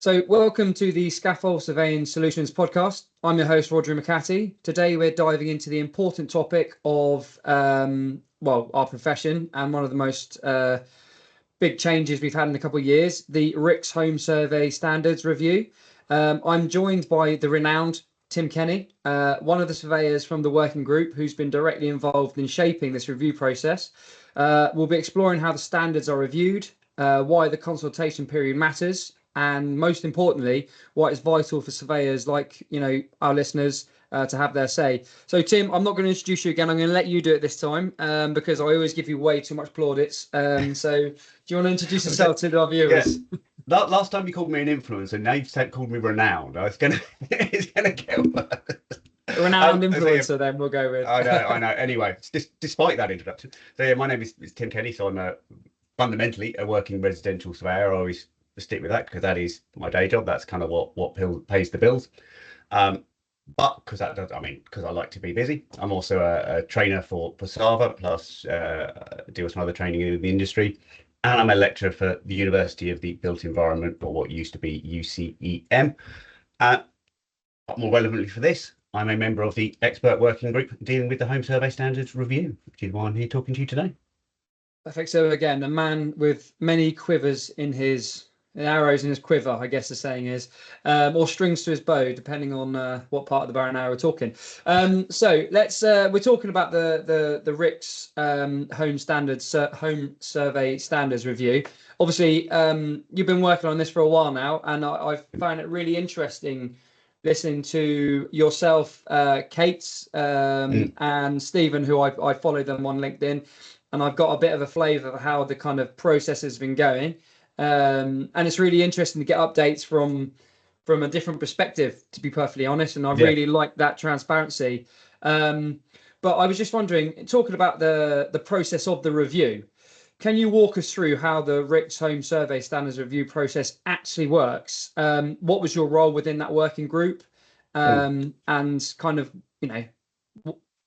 So, welcome to the Scafol Survey Solutions Podcast. I'm your host, Rhodri Mcatee. Today, we're diving into the important topic of, our profession and one of the most big changes we've had in a couple of years, the RICS Home Survey Standards Review. I'm joined by the renowned Tim Kenny, one of the surveyors from the working group who's been directly involved in shaping this review process. We'll be exploring how the standards are reviewed, why the consultation period matters, and most importantly, why it's vital for surveyors like, our listeners to have their say. So, Tim, I'm not going to introduce you again. I'm going to let you do it this time because I always give you way too much plaudits. So, do you want to introduce yourself to our viewers? Yeah. Last time you called me an influencer, now you've called me renowned. It's gonna get worse. Renowned influencer, then we'll go with. I know. Anyway, despite that introduction, so yeah, my name is Tim Kenny. So I'm fundamentally a working residential surveyor. I always stick with that because that is my day job. That's kind of what pays the bills. But because I like to be busy, I'm also a trainer for Sava, plus do some other training in the industry. And I'm a lecturer for the University of the Built Environment, or what used to be UCEM. More relevantly for this, I'm a member of the expert working group dealing with the Home Survey Standards Review, which is why I'm here talking to you today. Perfect. So again, a man with many quivers in his arrows in his quiver, I guess the saying is, or strings to his bow, depending on what part of the bow and arrow we're talking. So let's we're talking about the RICS Home Survey Standards Review. Obviously, you've been working on this for a while now, and I've found it really interesting listening to yourself, Kate, and Stephen, who I follow them on LinkedIn, and I've got a bit of a flavour of how the kind of process has been going. And it's really interesting to get updates from a different perspective, to be perfectly honest, and I really like that transparency. But I was just wondering, talking about the process of the review, can you walk us through how the RICS Home Survey Standards Review process actually works? What was your role within that working group, and kind of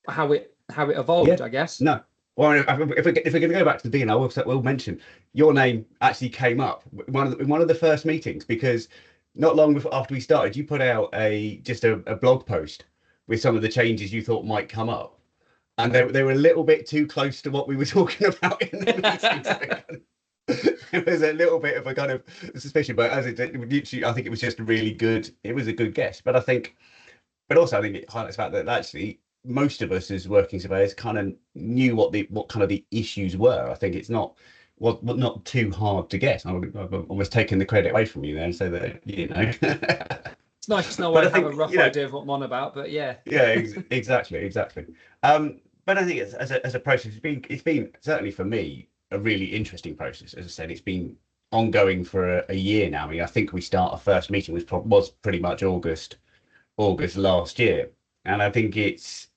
how it evolved, I guess? No. Well, if we're going to go back to the beginning, I will mention your name actually came up in one of the first meetings, because not long after we started, you put out a blog post with some of the changes you thought might come up, and they were a little bit too close to what we were talking about in the meeting. It was a little bit of a kind of suspicion, but I think it was just really good. It was a good guess, but also I think it highlights the fact that actually most of us as working surveyors kind of knew what kind of the issues were. I think it's not too hard to guess. I've almost taken the credit away from you there and say that it's nice to know I have a rough idea of what I'm on about, but yeah, exactly. But I think as a process, it's been certainly for me a really interesting process. As I said, it's been ongoing for a year now. I mean, I think we start our first meeting was pretty much August last year, and I think it's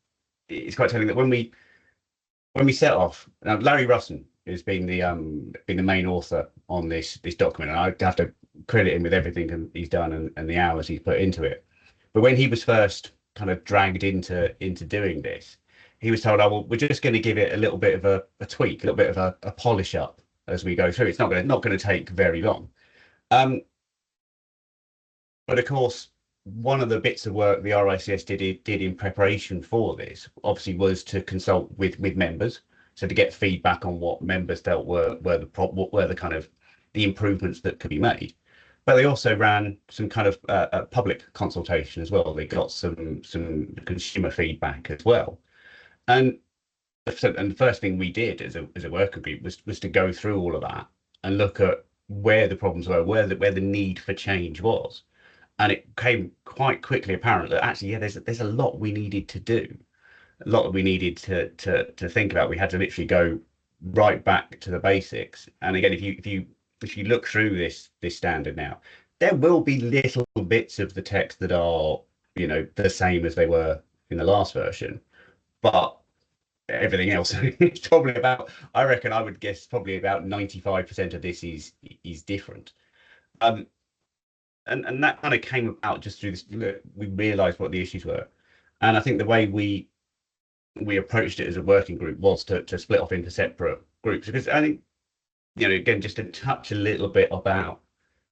quite telling that when we set off. Now, Larry Russon has been the main author on this document, and I have to credit him with everything he's done and the hours he's put into it. But when he was first kind of dragged into doing this, he was told, "Oh, well, we're just going to give it a little bit of a tweak, a little bit of a polish up as we go through. It's not going to take very long." But of course, one of the bits of work the RICS did in preparation for this, obviously, was to consult with members, so to get feedback on what members felt were the kind of the improvements that could be made. But they also ran some kind of a public consultation as well. They got some consumer feedback as well, and the first thing we did as a working group was to go through all of that and look at where the problems were, where the need for change was. And it became quite quickly apparent that actually, there's a lot we needed to do, a lot that we needed to think about. We had to literally go right back to the basics. And again, if you look through this standard now, there will be little bits of the text that are the same as they were in the last version, but everything else is probably I reckon I would guess probably about 95% of this is different. And that kind of came about just through this. We realised what the issues were, and I think the way we approached it as a working group was to split off into separate groups, because I think again, just to touch a little bit about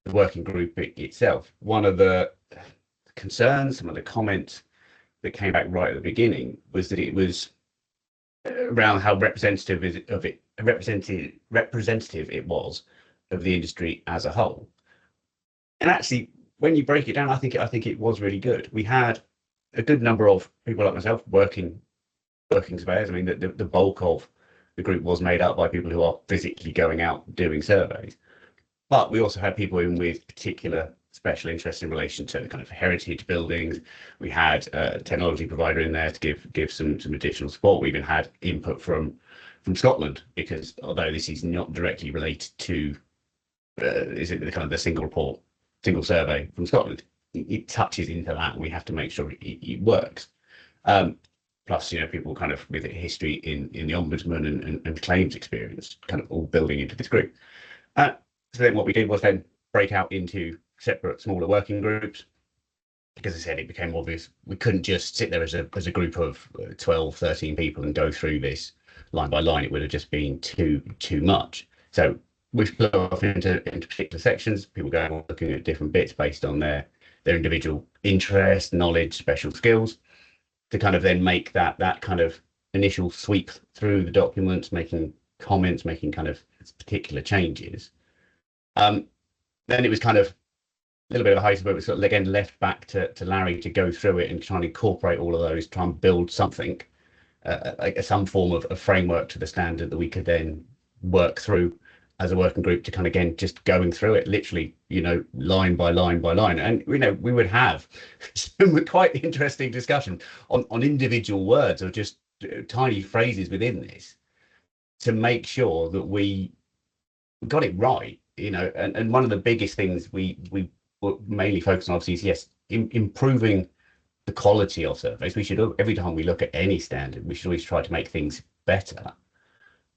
the working group itself. One of the concerns, some of the comments that came back right at the beginning was that it was around how representative it was of the industry as a whole. And actually, when you break it down, I think it was really good. We had a good number of people like myself working surveyors. I mean, the bulk of the group was made up by people who are physically going out doing surveys. But we also had people in with particular special interests in relation to kind of heritage buildings. We had a technology provider in there to give some additional support. We even had input from Scotland, because although this is not directly related to is it the kind of the single survey from Scotland, it touches into that, and we have to make sure it works. Plus, people kind of with a history in the ombudsman and claims experience, kind of all building into this group. So then what we did was then break out into separate, smaller working groups, because as I said, it became obvious we couldn't just sit there as a group of 12, 13 people and go through this line by line. It would have just been too much. So we split off into particular sections, people going on looking at different bits based on their individual interest, knowledge, special skills, to kind of then make that kind of initial sweep through the documents, making comments, making kind of particular changes. Then it was kind of a little bit of a hype, but it was sort of again left back to Larry to go through it and try and incorporate all of those, try and build something, like some form of a framework to the standard that we could then work through as a working group, to kind of, again, just going through it literally, line by line by line. And, we would have some quite interesting discussion on individual words or just tiny phrases within this, to make sure that we got it right. And one of the biggest things we mainly focus on, obviously, is, yes, improving the quality of surveys. We should, every time we look at any standard, we should always try to make things better,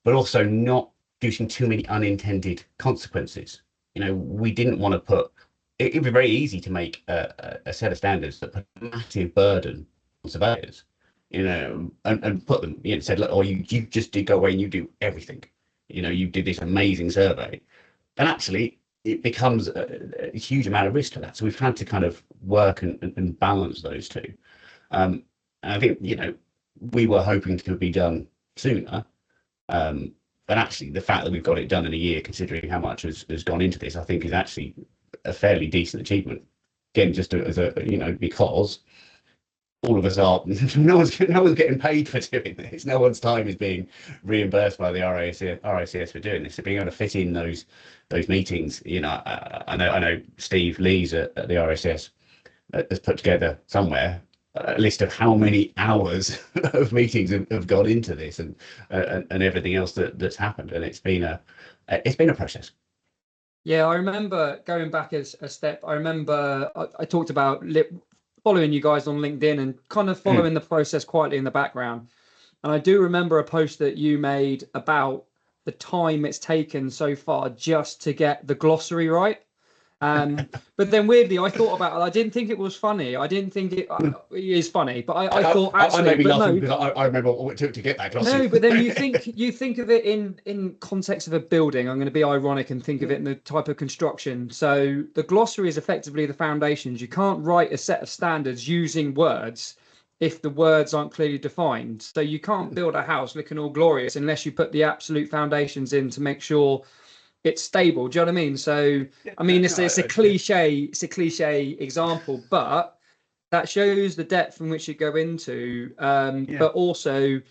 but also not producing too many unintended consequences. We didn't want to put, it'd be very easy to make a set of standards that put a massive burden on surveyors, and put them, said, look, you just did go away and you do everything. You did this amazing survey. And actually, it becomes a huge amount of risk to that. So we've had to kind of work and balance those two. And I think, we were hoping to be done sooner. But actually, the fact that we've got it done in a year, considering how much has gone into this, I think is actually a fairly decent achievement. Again, just as because all of us are, no one's getting paid for doing this. No one's time is being reimbursed by the RICS for doing this. So being able to fit in those meetings, I know Steve Lees at the RICS has put together somewhere a list of how many hours of meetings have gone into this, and everything else that's happened, and it's been a process. Yeah, I remember going back a step. I remember I talked about following you guys on LinkedIn and kind of following the process quietly in the background. And I do remember a post that you made about the time it's taken so far just to get the glossary right. But then weirdly, I thought about it. I didn't think it was funny. I didn't think it is funny, but I thought actually, I may be laughing because I remember what it took to get that glossary. No, but then you think of it in context of a building. I'm going to be ironic and think of it in the type of construction. So the glossary is effectively the foundations. You can't write a set of standards using words if the words aren't clearly defined. So you can't build a house looking all glorious unless you put the absolute foundations in to make sure it's stable. Do you know what I mean? So I mean, it's a cliche example, but that shows the depth in which you go into, but also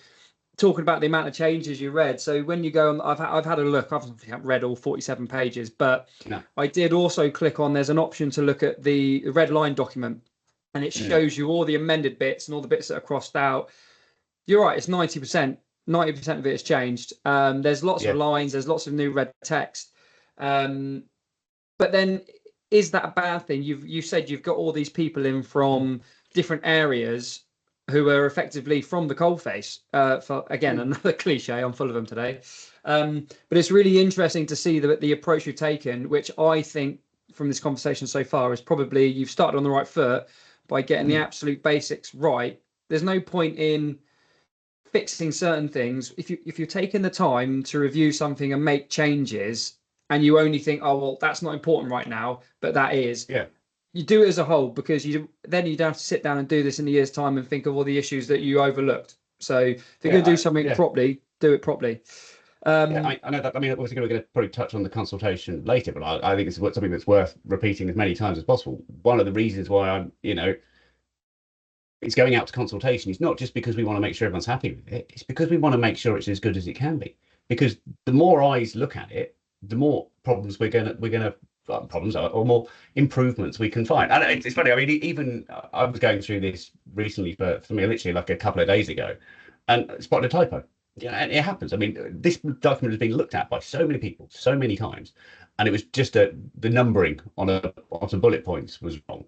talking about the amount of changes you read. So when you go on, I've had a look. I haven't read all 47 pages, but I did also click on. There's an option to look at the red line document, and it shows you all the amended bits and all the bits that are crossed out. You're right. It's 90%. 90% of it has changed. There's lots of lines. There's lots of new red text. But then, is that a bad thing? You said you've got all these people in from different areas who are effectively from the coalface. For again, another cliche. I'm full of them today. But it's really interesting to see the approach you've taken, which I think from this conversation so far is probably you've started on the right foot by getting the absolute basics right. There's no point in fixing certain things if you're taking the time to review something and make changes and you only think, oh well, that's not important right now, but that is. Yeah. You do it as a whole, because you don't have to sit down and do this in a year's time and think of all the issues that you overlooked. So if you're going to do something properly, do it properly. I know that. I mean, obviously, we're going to probably touch on the consultation later, but I think it's something that's worth repeating as many times as possible. One of the reasons why it's going out to consultation is not just because we want to make sure everyone's happy with it. It's because we want to make sure it's as good as it can be. Because the more eyes look at it, the more problems problems or more improvements we can find. And it's funny. I mean, even I was going through this recently for me, literally like a couple of days ago, and spotted a typo. Yeah, and it happens. I mean, this document has been looked at by so many people, so many times, and it was just the numbering on some bullet points was wrong.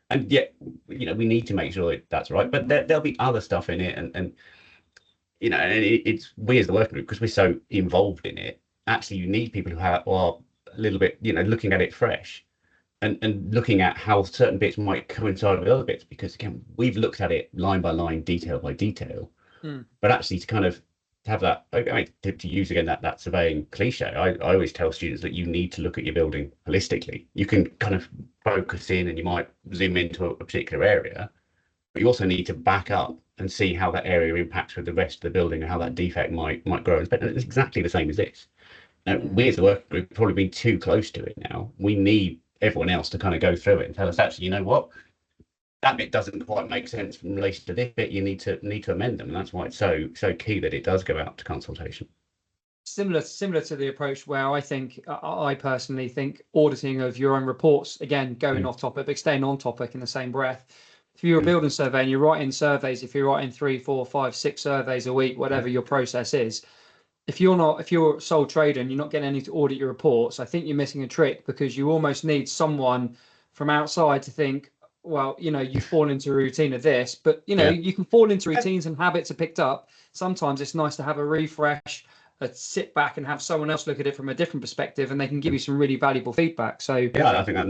And yet, we need to make sure that's right. But there'll be other stuff in it, and it's we as the working group, because we're so involved in it. Actually, you need people who are a little bit, looking at it fresh, and looking at how certain bits might coincide with other bits. Because again, we've looked at it line by line, detail by detail. But actually, to kind of have that, I mean, to use again that surveying cliche, I always tell students that you need to look at your building holistically. You can kind of focus in, and you might zoom into a particular area, but you also need to back up and see how that area impacts with the rest of the building, and how that defect might grow. And it's exactly the same as this. Now, we as a work group have probably been too close to it now. We need everyone else to kind of go through it and tell us, actually, you know what, that bit doesn't quite make sense in relation to this bit. You need to amend them, and that's why it's so key that it does go out to consultation. Similar to the approach where I personally think auditing of your own reports, again going off topic but staying on topic in the same breath. If you're a building survey and you're writing surveys, if you're writing 3, 4, 5, 6 surveys a week, whatever your process is, if you're a sole trader and you're not getting any to audit your reports, I think you're missing a trick, because you almost need someone from outside to think, well, you fall into a routine of this, but you can fall into routines, and habits are picked up. Sometimes it's nice to have a refresh, sit back and have someone else look at it from a different perspective, and they can give you some really valuable feedback. So I think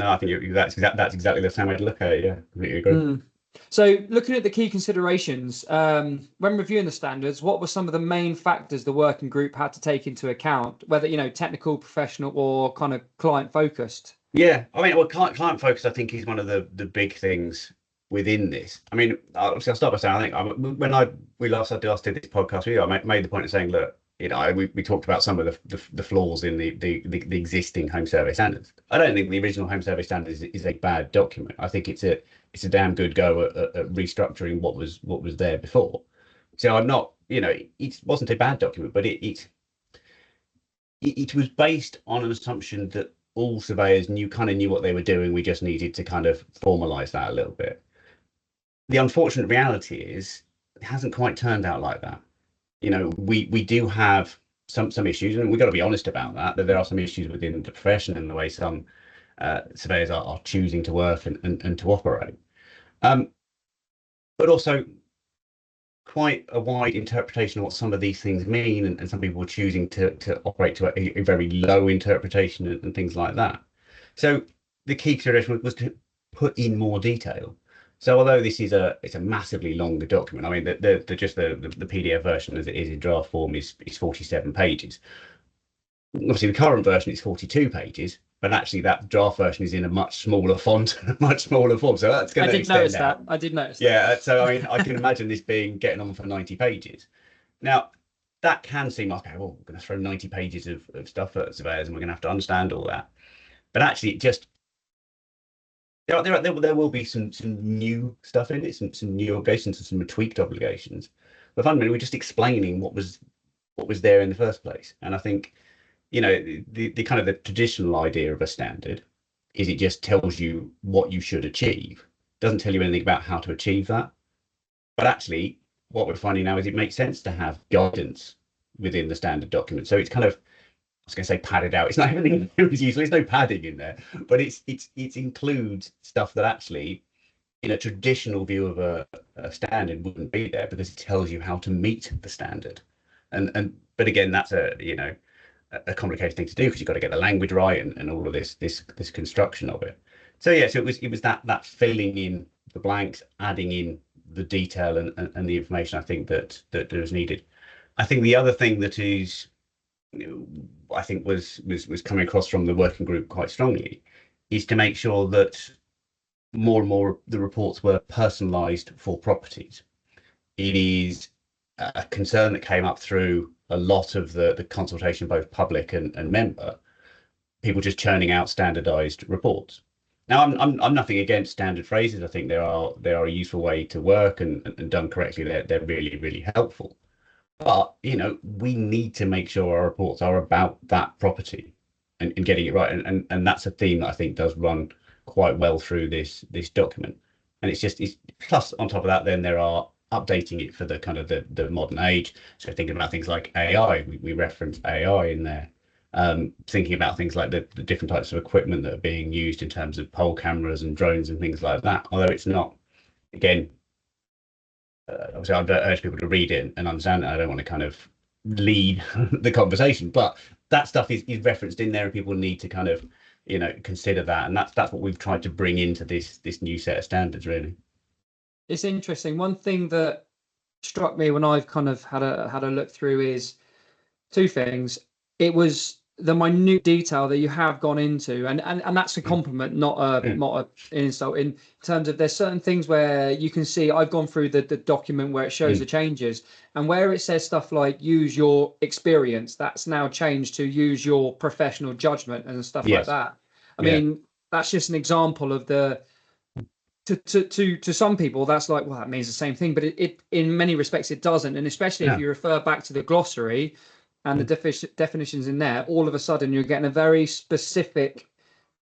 that's exactly the same way to look at it. Yeah, completely agree. So looking at the key considerations, when reviewing the standards, what were some of the main factors the working group had to take into account, whether technical, professional, or kind of client focused? Yeah, I mean, well, client focus, I think, is one of the big things within this. I mean, obviously, I'll start by saying, I think when we last did this podcast with you, I made the point of saying, look, we talked about some of the flaws in the existing home survey standards. I don't think the original home survey standards is a bad document. I think it's a damn good go at restructuring what was there before. So I'm not, it wasn't a bad document, but it was based on an assumption that all surveyors knew what they were doing. We just needed to kind of formalize that a little bit. The unfortunate reality is it hasn't quite turned out like that. We do have some issues, and we've got to be honest about that there are some issues within the profession and the way some surveyors are choosing to work and to operate. But also quite a wide interpretation of what some of these things mean, and some people are choosing to operate to a very low interpretation and things like that. So the key consideration was to put in more detail. So although this is it's a massively longer document, I mean the PDF version as it is in draft form is 47 pages. Obviously the current version is 42 pages, but actually that draft version is in a much smaller font, much smaller form. So that's going to extend out. I did notice that. Yeah, so I mean, I can imagine this getting on for 90 pages. Now, that can seem like, okay, well, we're going to throw 90 pages of stuff at surveyors, and we're going to have to understand all that. But actually, there will be some new stuff in it, some new obligations and some tweaked obligations. But fundamentally, we're just explaining what was there in the first place. And I think, the kind of the traditional idea of a standard is it just tells you what you should achieve. Doesn't tell you anything about how to achieve that. But actually, what we're finding now is it makes sense to have guidance within the standard document. So it's kind of, I was going to say padded out. It's not everything is useful. There's no padding in there, but it includes stuff that actually, in a traditional view of a standard, wouldn't be there, because it tells you how to meet the standard. But again, that's a complicated thing to do, because you've got to get the language right and all of this construction of it. So yeah, so it was that filling in the blanks, adding in the detail and the information I think that was needed. I think the other thing that is, I think was coming across from the working group quite strongly, is to make sure that more and more the reports were personalised for properties. It is a concern that came up through a lot of the consultation, both public and member, people just churning out standardised reports. Now, I'm nothing against standard phrases. I think they are a useful way to work, and done correctly, they're really, really helpful. But we need to make sure our reports are about that property and getting it right, and that's a theme that I think does run quite well through this document. And it's plus on top of that, then there are updating it for the kind of the modern age. So thinking about things like AI, we reference AI in there. Thinking about things like the different types of equipment that are being used in terms of pole cameras and drones and things like that. Although it's not, again, obviously I'd urge people to read it and understand it. I don't want to kind of lead the conversation, but that stuff is referenced in there, and people need to kind of consider that. And that's what we've tried to bring into this new set of standards, really. It's interesting. One thing that struck me when I've kind of had a look through is two things. It was the minute detail that you have gone into, and that's a compliment, not an insult, in terms of there's certain things where you can see. I've gone through the document where it shows the changes, and where it says stuff like use your experience, that's now changed to use your professional judgment and stuff like that. I mean, that's just an example of the to some people that's like, well, that means the same thing, but it in many respects it doesn't. And especially if you refer back to the glossary and the definitions in there, all of a sudden you're getting a very specific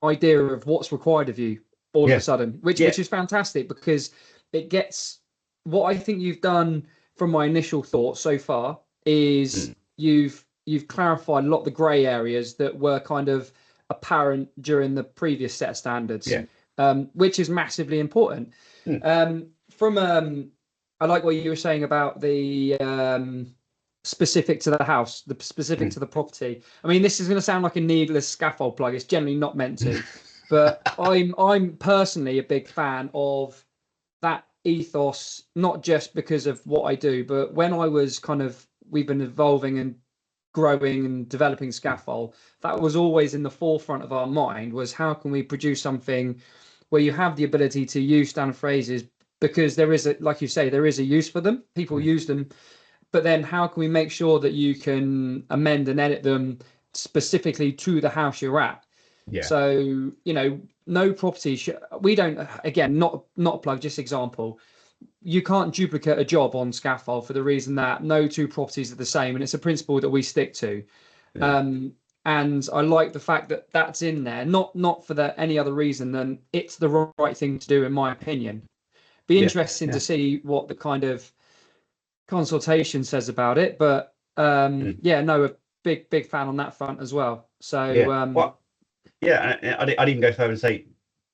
idea of what's required of you all of a sudden, which is fantastic, because it gets what I think you've done from my initial thoughts so far is you've clarified a lot of the grey areas that were kind of apparent during the previous set of standards, which is massively important. I like what you were saying about the specific to the house, the specific to the property. I mean, this is going to sound like a needless scaffold plug. It's generally not meant to, but I'm personally a big fan of that ethos, not just because of what I do, but when I was we've been evolving and growing and developing Scafol, that was always in the forefront of our mind, was how can we produce something where you have the ability to use standard phrases, because there is like you say, there is a use for them. People use them. But then how can we make sure that you can amend and edit them specifically to the house you're at? So, no property, we don't, again, not a plug, just example. You can't duplicate a job on Scafol for the reason that no two properties are the same. And it's a principle that we stick to. And I like the fact that that's in there, not for any other reason than it's the right thing to do, in my opinion. Be interesting to see what the kind of consultation says about it, but a big fan on that front as well. So I'd even go further and say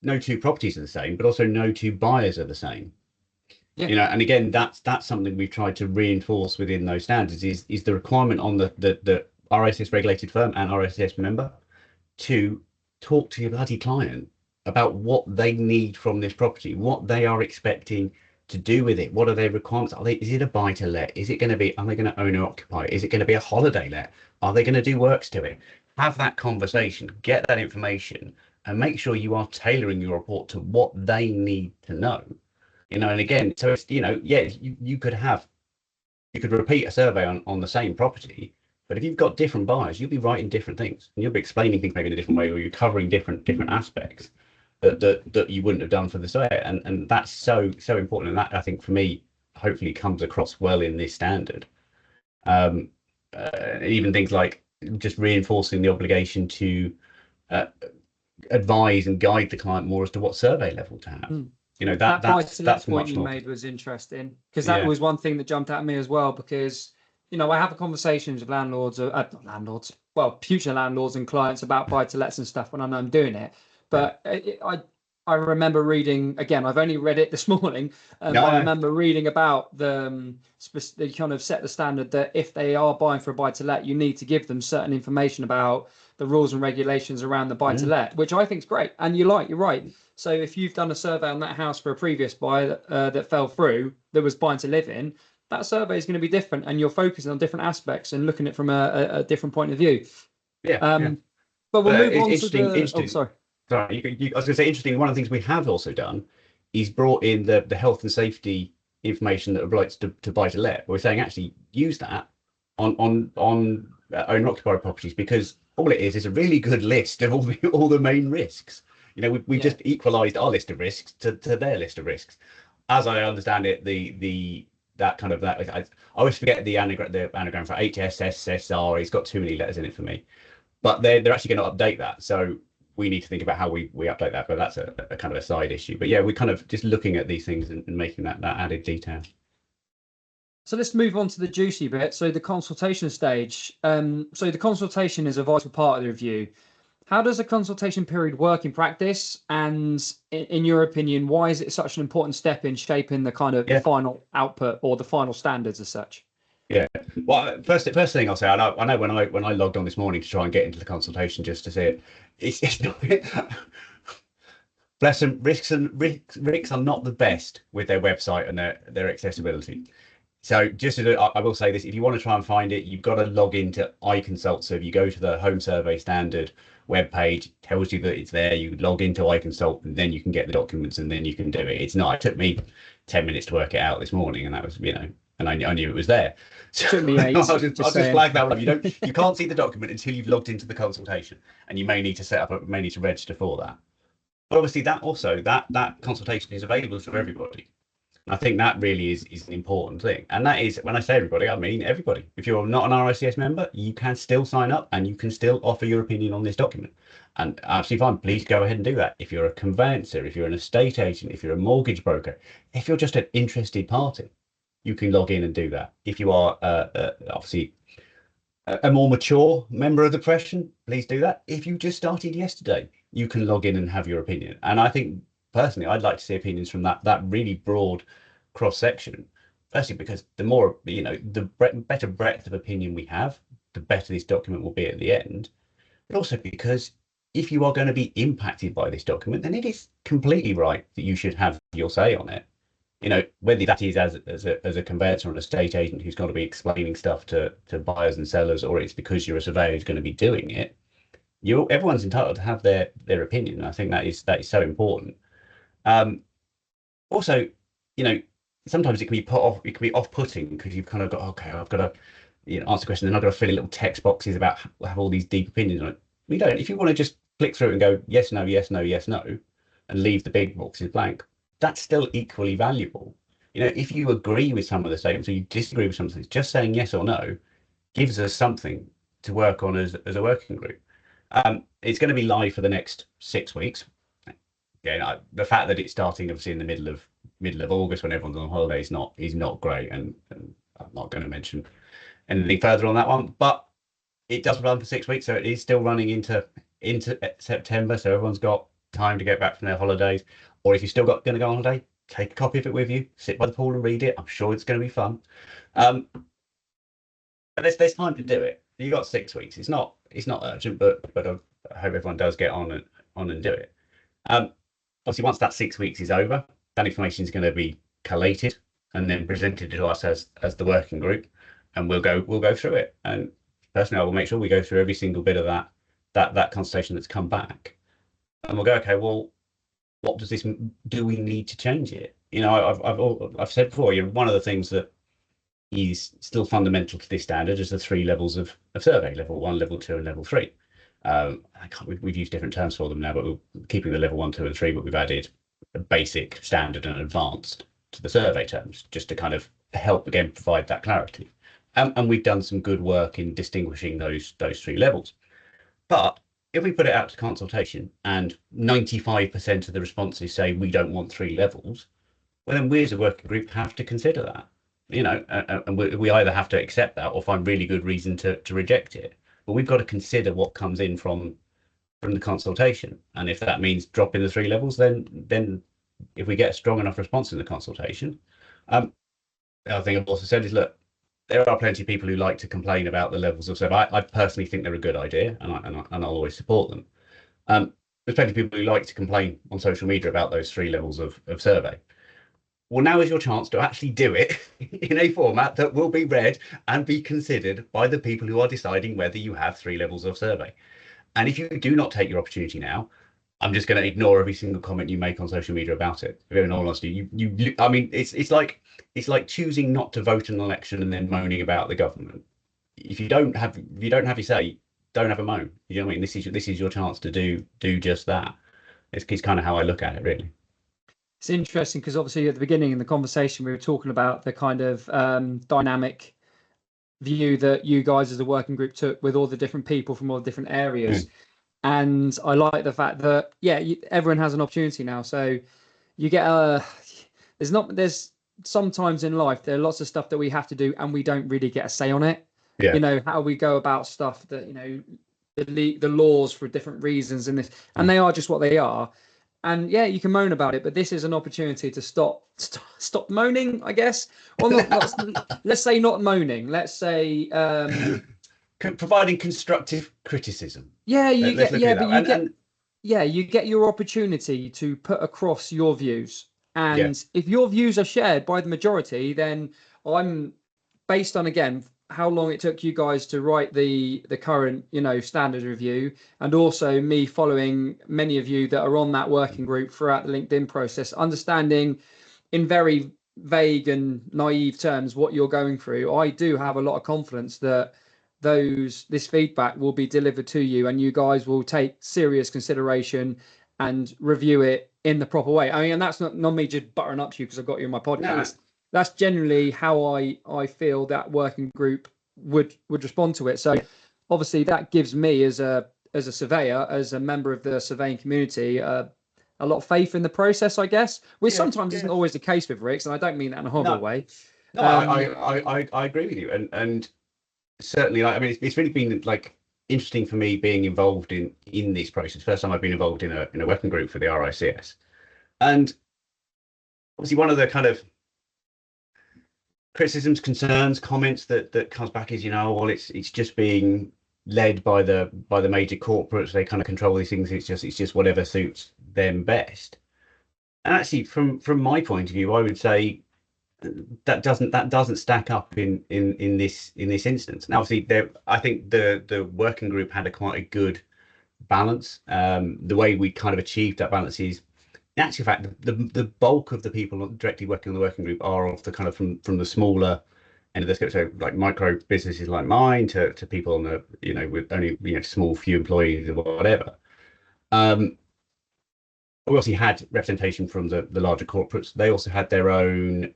no two properties are the same, but also no two buyers are the same. And again, that's something we've tried to reinforce within those standards, is the requirement on the RICS regulated firm and RICS member to talk to your bloody client about what they need from this property, what they are expecting to do with it, what are their requirements? Is it a buy to let? Is it going to be, are they going to own or occupy? Is it going to be a holiday let? Are they going to do works to it? Have that conversation, get that information, and make sure you are tailoring your report to what they need to know. And again, so it's, you could repeat a survey on the same property, but if you've got different buyers, you'll be writing different things, and you'll be explaining things maybe in a different way, or you're covering different aspects that you wouldn't have done for the survey, and that's so important. And that, I think, for me, hopefully comes across well in this standard. Even things like just reinforcing the obligation to advise and guide the client more as to what survey level to have. That's point much you more. made was interesting, because that was one thing that jumped at me as well, because I have conversations with future landlords and clients about buy-to-lets and stuff when I know I'm doing it. But I remember reading, again, I've only read it this morning, but I remember reading about they kind of set the standard that if they are buying for a buy-to-let, you need to give them certain information about the rules and regulations around the buy-to-let, which I think is great. And you're right. So if you've done a survey on that house for a previous buyer that fell through, that was buying to live in, that survey is going to be different, and you're focusing on different aspects and looking at it from a different point of view. Yeah, yeah. But we'll move It's on to the. Oh, interesting. sorry. Sorry, I was going to say interesting. One of the things we have also done is brought in the health and safety information that relates to buy to let. We're saying actually use that on owner occupier properties, because all it is a really good list of all the main risks. We just equalised our list of risks to their list of risks. As I understand it, the that kind of that I always forget the anagram for HSSSR. It's got too many letters in it for me, but they're actually going to update that. So we need to think about how we update that, but that's a kind of a side issue. But yeah, we're kind of just looking at these things and making that added detail. So let's move on to the juicy bit. So the consultation stage. So the consultation is a vital part of the review. How does a consultation period work in practice? And in your opinion, why is it such an important step in shaping the kind of the final output or the final standards as such? Yeah. Well, first thing I'll say, I know when I logged on this morning to try and get into the consultation just to see it, it's not. Bless them, risks are not the best with their website and their accessibility. So just I will say this: if you want to try and find it, you've got to log into iConsult. So if you go to the Home Survey Standard webpage, it tells you that it's there. You log into iConsult, and then you can get the documents, and then you can do it. It's not. It took me 10 minutes to work it out this morning, and that was, and I knew it was there. So took me 8. I'll just flag that one. You can't see the document until you've logged into the consultation, and you may need to register for that. But obviously, that consultation is available for everybody. I think that really is an important thing. And that is, when I say everybody, I mean everybody. If you're not an RICS member, you can still sign up and you can still offer your opinion on this document. And absolutely fine, please go ahead and do that. If you're a conveyancer, if you're an estate agent, if you're a mortgage broker, if you're just an interested party, you can log in and do that. If you are obviously a more mature member of the profession, please do that. If you just started yesterday, you can log in and have your opinion. And I think, personally, I'd like to see opinions from that really broad cross section. Firstly, because the more, the better breadth of opinion we have, the better this document will be at the end. But also because if you are going to be impacted by this document, then it is completely right that you should have your say on it. Whether that is as a conveyancer or an estate agent who's going to be explaining stuff to buyers and sellers, or it's because you're a surveyor who's going to be doing it. Everyone's entitled to have their opinion. And I think that is so important. Also, sometimes it can be off-putting because you've kind of got, okay, I've got to answer questions, and I've got to fill in little text boxes about have all these deep opinions on it. We don't. If you want to just click through it and go yes, no, yes, no, yes, no, and leave the big boxes blank, that's still equally valuable. If you agree with some of the statements or you disagree with some of things, just saying yes or no gives us something to work on as a working group. It's going to be live for the next 6 weeks. Yeah, the fact that it's starting obviously in the middle of August when everyone's on holiday is not great, and I'm not going to mention anything further on that one. But it does run for 6 weeks, so it is still running into September. So everyone's got time to get back from their holidays, or if you're still going to go on holiday, take a copy of it with you, sit by the pool and read it. I'm sure it's going to be fun. But there's time to do it. You got 6 weeks. It's not urgent, but I hope everyone does get on and do it. Obviously, once that 6 weeks is over, that information is going to be collated and then presented to us as the working group, and we'll go through it. And personally, I will make sure we go through every single bit of that consultation that's come back, and we'll go, okay, well, what does this do? We need to change it. I've said before, one of the things that is still fundamental to this standard is the 3 levels of survey: level 1, level 2, and level 3. We've used different terms for them now, but we're keeping the level 1, 2, and 3, but we've added a basic, standard, and advanced to the survey terms just to kind of help again provide that clarity. And we've done some good work in distinguishing those 3 levels. But if we put it out to consultation and 95% of the responses say we don't want 3 levels, well, then we as a working group have to consider that. And we either have to accept that or find really good reason to reject it. But we've got to consider what comes in from the consultation, and if that means dropping the 3 levels, then if we get a strong enough response in the consultation, the other thing I've also said is, look, there are plenty of people who like to complain about the levels of survey. I personally think they're a good idea, and I'll always support them. There's plenty of people who like to complain on social media about those 3 levels of survey. Well, now is your chance to actually do it in a format that will be read and be considered by the people who are deciding whether you have 3 levels of survey. And if you do not take your opportunity now, I'm just going to ignore every single comment you make on social media about it. In all honesty, I mean, it's like choosing not to vote in an election and then moaning about the government. If you don't have your say, don't have a moan. You know what I mean? This is your chance to do just that. It's kind of how I look at it, really. It's interesting because obviously at the beginning in the conversation we were talking about the kind of dynamic view that you guys as a working group took with all the different people from all the different areas. And I like the fact that, everyone has an opportunity now. So you get there's sometimes in life, there are lots of stuff that we have to do and we don't really get a say on it. Yeah. You know, how we go about stuff that, the laws for different reasons and they are just what they are. And you can moan about it, but this is an opportunity to stop moaning, I guess. Well, let's say not moaning. Let's say providing constructive criticism. Yeah, you get your opportunity to put across your views. And if your views are shared by the majority, then I'm based on, again, how long it took you guys to write the current, standard review, and also me following many of you that are on that working group throughout the LinkedIn process, understanding in very vague and naive terms what you're going through. I do have a lot of confidence that this feedback will be delivered to you and you guys will take serious consideration and review it in the proper way. I mean, and that's not me just buttering up to you because I've got you in my podcast. No. That's generally how I feel that working group would respond to it. So obviously that gives me as a surveyor, as a member of the surveying community, a lot of faith in the process, I guess, which sometimes isn't always the case with Ricks, and I don't mean that in a horrible way. No, I agree with you, and certainly, I mean, it's really been like interesting for me being involved in this process. First time I've been involved in a working group for the RICS, and obviously one of the kind of criticisms, concerns, comments that comes back is, well, it's just being led by the major corporates. They kind of control these things. It's just whatever suits them best. And actually, from my point of view, I would say that doesn't stack up in this instance. And obviously, I think the working group had quite a good balance. The way we kind of achieved that balance is, in actual fact, the bulk of the people directly working on the working group are of the kind of from the smaller end of the scale, so like micro businesses like mine to people on the with only small few employees or whatever. We also had representation from the larger corporates. They also had their own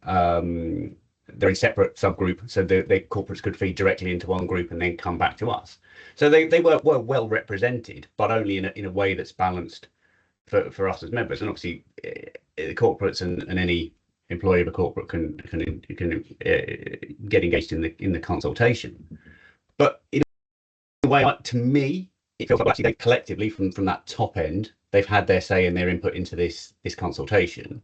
separate subgroup, so the corporates could feed directly into one group and then come back to us. So they were well represented, but only in a way that's balanced for us as members. And obviously, the corporates and any employee of a corporate can get engaged in the consultation. But in a way, to me, it feels like actually they collectively from that top end, they've had their say and their input into this consultation.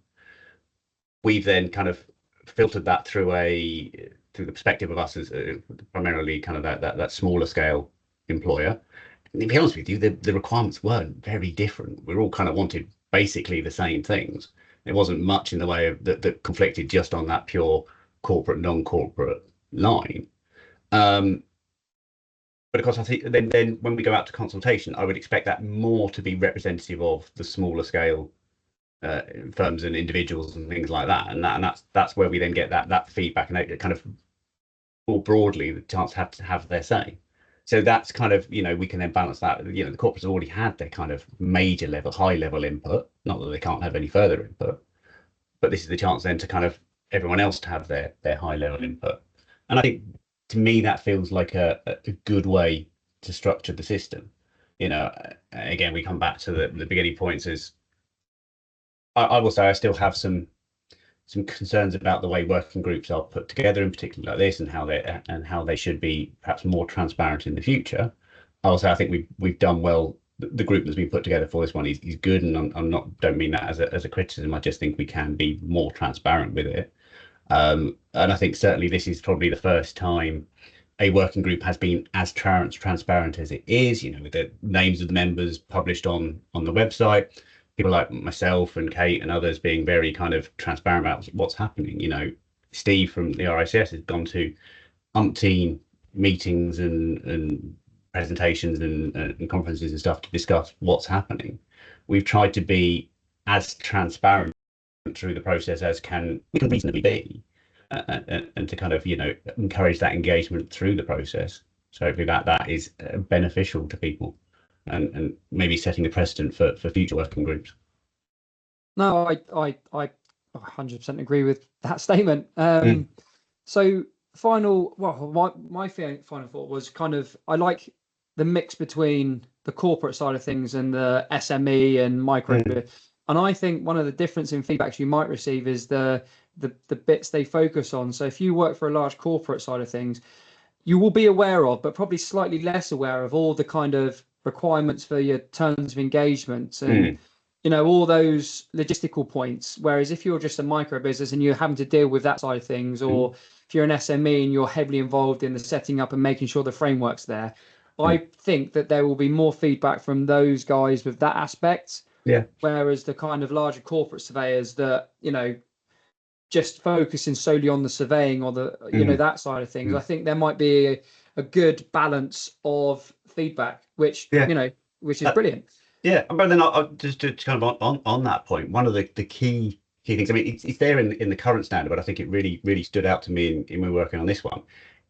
We've then kind of filtered that through the perspective of us as primarily kind of that smaller scale employer. And to be honest with you, the requirements weren't very different. We all kind of wanted basically the same things. There wasn't much in the way of that conflicted just on that pure corporate, non-corporate line. But of course, I think then when we go out to consultation, I would expect that more to be representative of the smaller scale firms and individuals and things like that. And that's where we then get that feedback and kind of more broadly the chance to have their say. So that's kind of, we can then balance that. The corporates have already had their kind of major level, high level input. Not that they can't have any further input, but this is the chance then to kind of everyone else to have their high level input. And I think to me that feels like a good way to structure the system. Again, we come back to the beginning points. Is I will say I still have some concerns about the way working groups are put together, in particular like this, and how they should be perhaps more transparent in the future. Also, I think we've done well. The group that's been put together for this one is good, and don't mean that as a criticism. I just think we can be more transparent with it. And I think certainly this is probably the first time a working group has been as transparent as it is. With the names of the members published on the website. people like myself and Kate and others being very kind of transparent about what's happening. Steve from the RICS has gone to umpteen meetings and presentations and conferences and stuff to discuss what's happening. We've tried to be as transparent through the process as we can reasonably be, and to kind of encourage that engagement through the process. So hopefully that is beneficial to people, and maybe setting a precedent for future working groups. No, I 100% agree with that statement. So my final thought was kind of, I like the mix between the corporate side of things and the SME and micro. And I think one of the difference in feedbacks you might receive is the bits they focus on. So if you work for a large corporate side of things, you will be aware of, but probably slightly less aware of, all the kind of requirements for your terms of engagement and all those logistical points. Whereas if you're just a micro business and you're having to deal with that side of things, or if you're an SME and you're heavily involved in the setting up and making sure the framework's there, I think that there will be more feedback from those guys with that aspect. Yeah. Whereas the kind of larger corporate surveyors that, just focusing solely on the surveying or the, that side of things, I think there might be a good balance of feedback, which, which is brilliant. Yeah. But then I'll just to kind of on that point, one of the key things, I mean, it's there in the current standard, but I think it really stood out to me in when we were working on this one,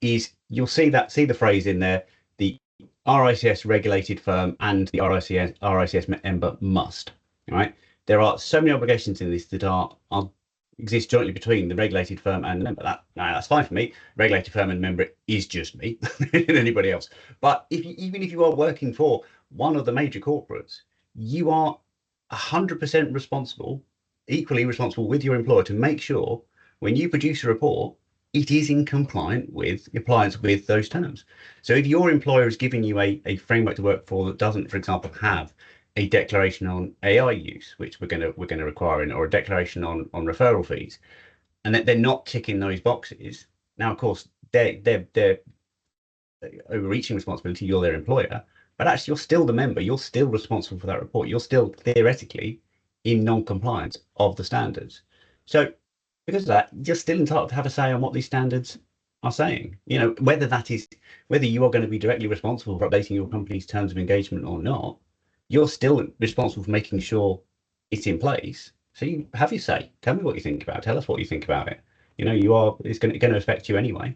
is you'll see the phrase in there, the RICS regulated firm and the RICS member must, right? There are so many obligations in this that exist jointly between the regulated firm and the member. That's fine for me. Regulated firm and member is just me and anybody else. But even if you are working for one of the major corporates, you are 100% responsible, equally responsible with your employer, to make sure when you produce a report, it is in compliance with those terms. So if your employer is giving you a framework to work for that doesn't, for example, have a declaration on AI use, which we're going to require, or a declaration on referral fees, and that they're not ticking those boxes, now of course they're overreaching responsibility. You're their employer, but actually you're still the member. You're still responsible for that report. You're still theoretically in non-compliance of the standards. So because of that, you're still entitled to have a say on what these standards are saying. Whether you are going to be directly responsible for updating your company's terms of engagement or not, you're still responsible for making sure it's in place. So you have your say. Tell me what you think about it. Tell us what you think about it. It's going to affect you anyway.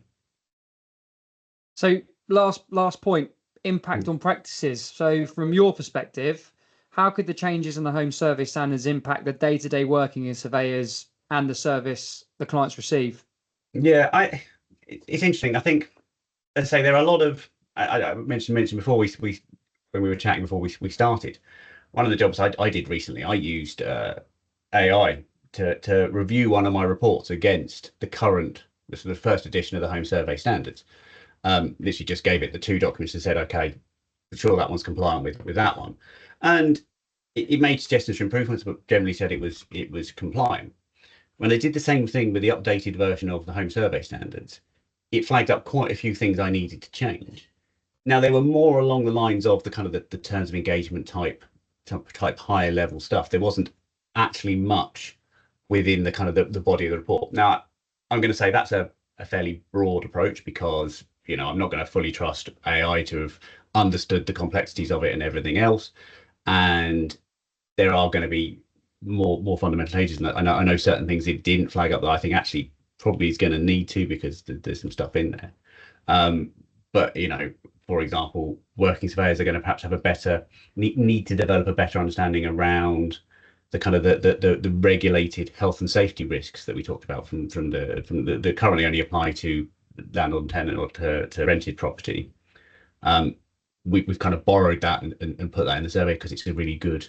So last point, impact on practices. So from your perspective, how could the changes in the home survey standards impact the day-to-day working of surveyors and the service the clients receive? Yeah, it's interesting. I think, let's say, there are a lot of, I mentioned before when we were chatting before we started, one of the jobs I did recently, I used AI to review one of my reports against the first edition of the home survey standards. Literally just gave it the 2 documents and said, okay, sure, that one's compliant with that one. And it made suggestions for improvements, but generally said it was compliant. When they did the same thing with the updated version of the home survey standards, it flagged up quite a few things I needed to change. Now, they were more along the lines of the kind of the terms of engagement type higher level stuff. There wasn't actually much within the kind of the body of the report. Now, I'm going to say that's a fairly broad approach, because I'm not going to fully trust AI to have understood the complexities of it and everything else. And there are going to be more fundamental changes. And I know certain things it didn't flag up that I think actually probably is going to need to, because there's some stuff in there. But for example, working surveyors are going to perhaps have need to develop a better understanding around the kind of the regulated health and safety risks that we talked about from the currently only apply to landlord and tenant or to rented property. We've kind of borrowed that and put that in the survey because it's a really good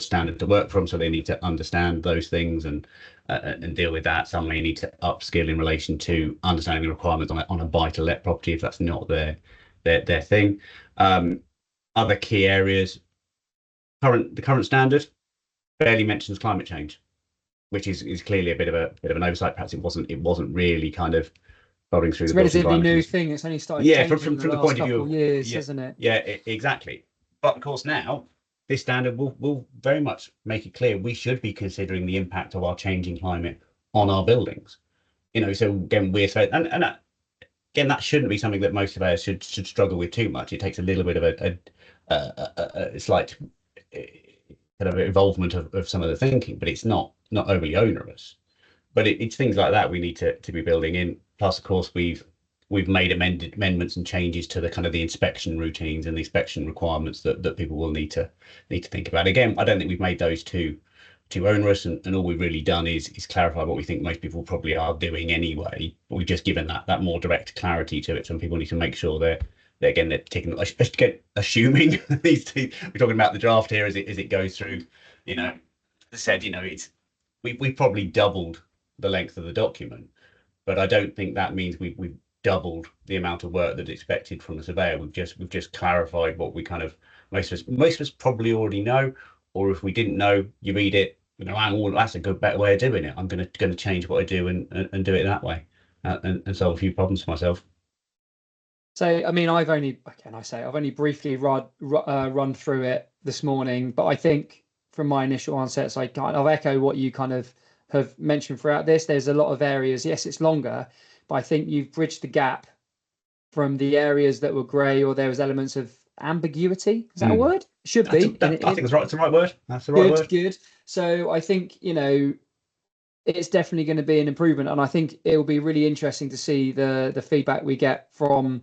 standard to work from. So they need to understand those things and deal with that. Some may need to upskill in relation to understanding the requirements on a buy-to-let property if that's not their thing. Other key areas, the current standard barely mentions climate change, which is clearly a bit of an oversight. Perhaps it wasn't really kind of building through the relatively new thing. It's only started changing from in the point last of view couple of years, hasn't it? Yeah, exactly. But of course now this standard will very much make it clear we should be considering the impact of our changing climate on our buildings. So again, and again, that shouldn't be something that most surveyors should struggle with too much. It takes a little bit of a slight kind of involvement of some of the thinking, but it's not overly onerous. But it's things like that we need to be building in. Plus, of course, we've made amendments and changes to the kind of the inspection routines and the inspection requirements that people will need to think about. Again, I don't think we've made those too onerous, and all we've really done is clarify what we think most people probably are doing anyway. But we've just given that more direct clarity to it. Some people need to make sure they're taking, assuming these. We're talking about the draft here as it goes through. As I said, it's we've probably doubled the length of the document, but I don't think that means we've doubled the amount of work that's expected from the surveyor. We've just clarified what we kind of most of us probably already know, or if we didn't know, you read it, that's a better way of doing it. I'm going to change what I do and do it that way, and solve a few problems for myself. So, I mean, I've only briefly run through it this morning, but I think from my initial onsets, I kind of echo what you kind of have mentioned throughout this. There's a lot of areas. Yes, it's longer, but I think you've bridged the gap from the areas that were grey, or there was elements of ambiguity. Is that a word? Should be. I think it's right. It's the right word. That's the right word. Good. So I think, it's definitely going to be an improvement, and I think it will be really interesting to see the feedback we get from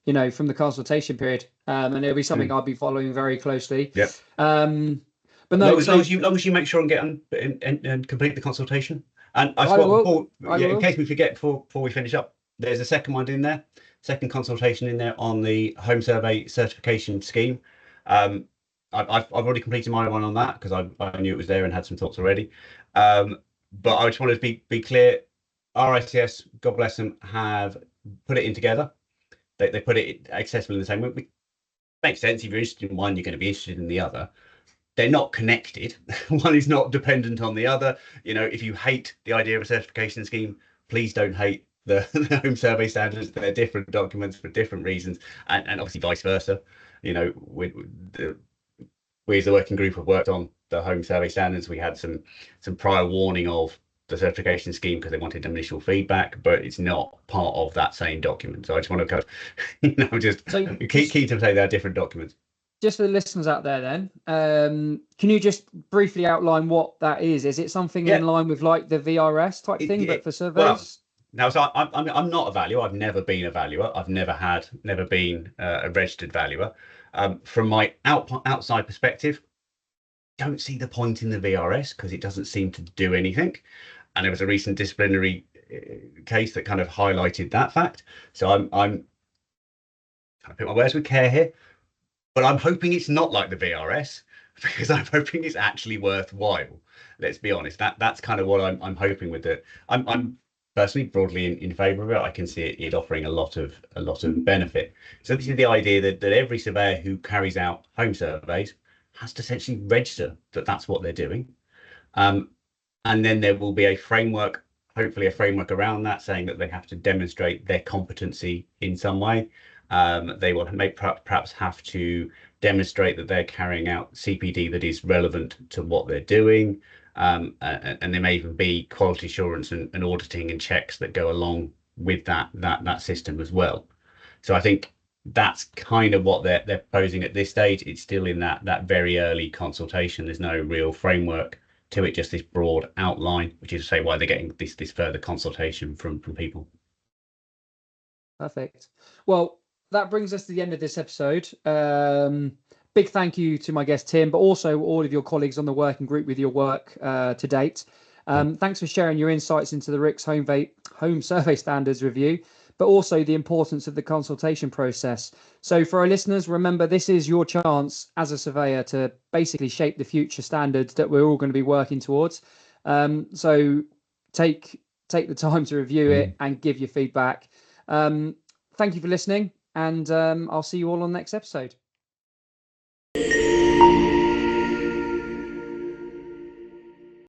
the consultation period, and it'll be something I'll be following very closely. Yep. But no, as long as you make sure and get and complete the consultation. And in case we forget before we finish up, there's a second consultation in there on the home survey certification scheme. I've already completed my one on that because I knew it was there and had some thoughts already. But I just wanted to be clear. RICS, God bless them, have put it in together. They put it accessible in the same way. It makes sense. If you're interested in one, you're going to be interested in the other. They're not connected. One is not dependent on the other. If you hate the idea of a certification scheme, please don't hate the home survey standards. They're different documents for different reasons, and obviously vice versa. We as a working group have worked on the home survey standards. We had some prior warning of the certification scheme because they wanted initial feedback, but it's not part of that same document. So I just want to kind of, key to say they're different documents. Just for the listeners out there then, can you just briefly outline what that is? Is it something in line with like the VRS type thing, but for surveys? So I'm not a valuer. I've never been a valuer. I've never been a registered valuer. From my outside perspective, don't see the point in the VRS because it doesn't seem to do anything. And there was a recent disciplinary case that kind of highlighted that fact. So I'm trying to pick my words with care here. But I'm hoping it's not like the VRS because I'm hoping it's actually worthwhile. Let's be honest. That's kind of what I'm hoping with it. I'm personally broadly in favour of it. I can see it offering a lot of benefit. So this is the idea that every surveyor who carries out home surveys has to essentially register that that's what they're doing. And then there will be a framework, hopefully a framework around that, saying that they have to demonstrate their competency in some way. They will perhaps have to demonstrate that they're carrying out CPD that is relevant to what they're doing. And there may even be quality assurance and auditing and checks that go along with that system as well. So I think that's kind of what they're proposing at this stage. It's still in that very early consultation. There's no real framework to it, just this broad outline, which is to say why they're getting this further consultation from people. Perfect. Well, that brings us to the end of this episode. Big thank you to my guest Tim, but also all of your colleagues on the working group with your work to date. Thanks for sharing your insights into the RICS Home Survey Standards Review, but also the importance of the consultation process. So for our listeners, remember, this is your chance as a surveyor to basically shape the future standards that we're all going to be working towards. So take the time to review it and give your feedback. Thank you for listening, and I'll see you all on the next episode.